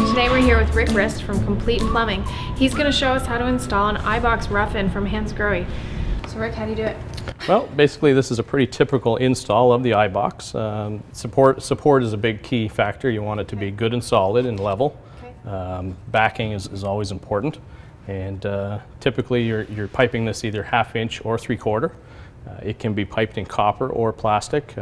Today we're here with Rick Rist from Complete Plumbing. He's going to show us how to install an iBox rough-in from Hansgrohe. So Rick, how do you do it? Well, basically this is a pretty typical install of the iBox. Support is a big key factor. You want it to be good and solid and level. Okay. Backing is always important. And typically you're piping this either 1/2 inch or 3/4. It can be piped in copper or plastic.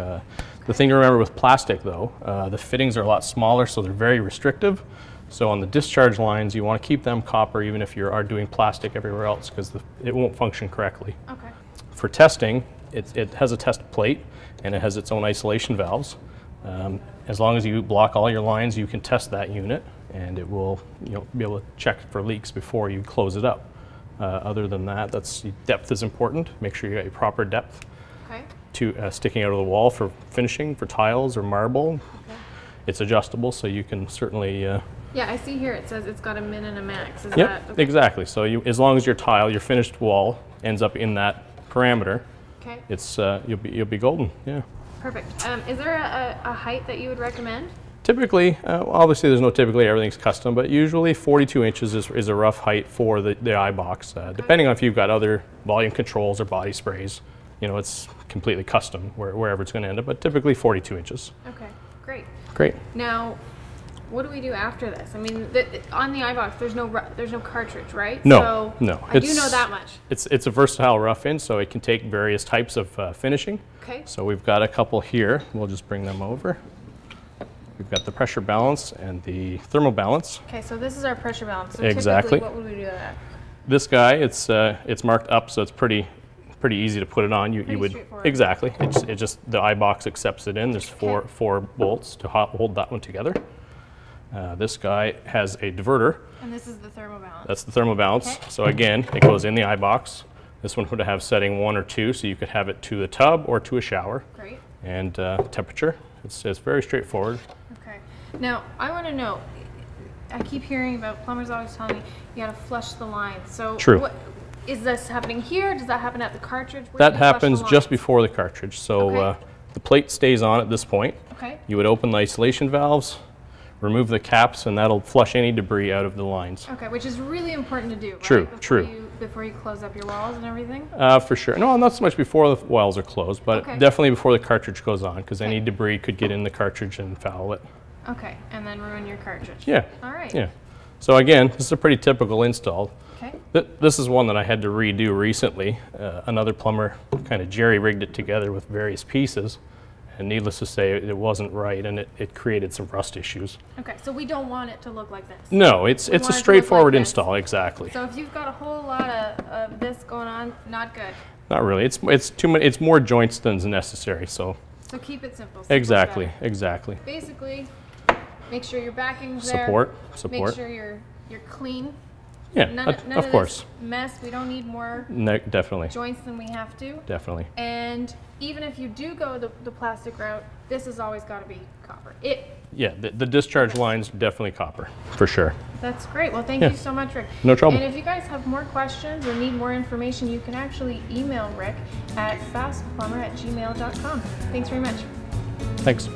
The thing to remember with plastic though, the fittings are a lot smaller, so they're very restrictive. So on the discharge lines, you want to keep them copper even if you are doing plastic everywhere else, because it won't function correctly. Okay. For testing, it has a test plate and it has its own isolation valves. As long as you block all your lines, you can test that unit and it will be able to check for leaks before you close it up. Other than that, depth is important. Make sure you got your proper depth. Okay. To sticking out of the wall for finishing, for tiles or marble. Okay. It's adjustable, so you can certainly. Yeah, I see here it says it's got a min and a max. Is yep, that okay? Exactly. So as long as your tile, your finished wall, ends up in that parameter, okay, it's you'll be golden. Yeah. Perfect. Is there a height that you would recommend? Typically, obviously there's no typically, everything's custom, but usually 42 inches is a rough height for the iBox. Okay. Depending on if you've got other volume controls or body sprays, it's completely custom wherever it's going to end up, but typically 42 inches. Okay, great. Great. Now, what do we do after this? I mean, on the iBox, there's no cartridge, right? No, no. I do know that much. It's a versatile rough-in, so it can take various types of finishing. Okay. So we've got a couple here. We'll just bring them over. We've got the pressure balance and the thermal balance. Okay, so this is our pressure balance. So exactly. What would we do with that? This guy, it's marked up, so it's pretty easy to put it on. You would exactly. It just the iBox accepts it in. There's four bolts to hold that one together. This guy has a diverter. And this is the thermal balance. That's the thermal balance. Okay. So again, it goes in the iBox. This one would have setting 1 or 2, so you could have it to the tub or to a shower. Great. And temperature. It's very straightforward. Okay. Now, I want to know, I keep hearing about plumbers always telling me you got to flush the lines. So true. Is this happening here? Does that happen at the cartridge? That happens just before the cartridge. So okay, the plate stays on at this point. Okay. You would open the isolation valves, remove the caps, and that'll flush any debris out of the lines. Okay, which is really important to do, right? True, before you close up your walls and everything? For sure. No, not so much before the walls are closed, but definitely before the cartridge goes on, because any debris could get in the cartridge and foul it. Okay, and then ruin your cartridge. Yeah. All right. Yeah. So again, this is a pretty typical install. Okay. This is one that I had to redo recently. Another plumber kind of jerry-rigged it together with various pieces. And needless to say, it wasn't right, and it created some rust issues. Okay, so we don't want it to look like this. No, it's a straightforward install, exactly. So if you've got a whole lot of this going on, not good. Not really. It's too many. It's more joints than is necessary. So keep it simple. Exactly. Exactly. Basically, make sure your backing's there. Support. Make sure you're clean. Yeah, none of course. This mess. We don't need more definitely joints than we have to. Definitely. And even if you do go the plastic route, this has always got to be copper. Yeah, the discharge line's definitely copper, for sure. That's great. Well, thank you so much, Rick. No trouble. And if you guys have more questions or need more information, you can actually email Rick at fastplumber@gmail.com. Thanks very much. Thanks.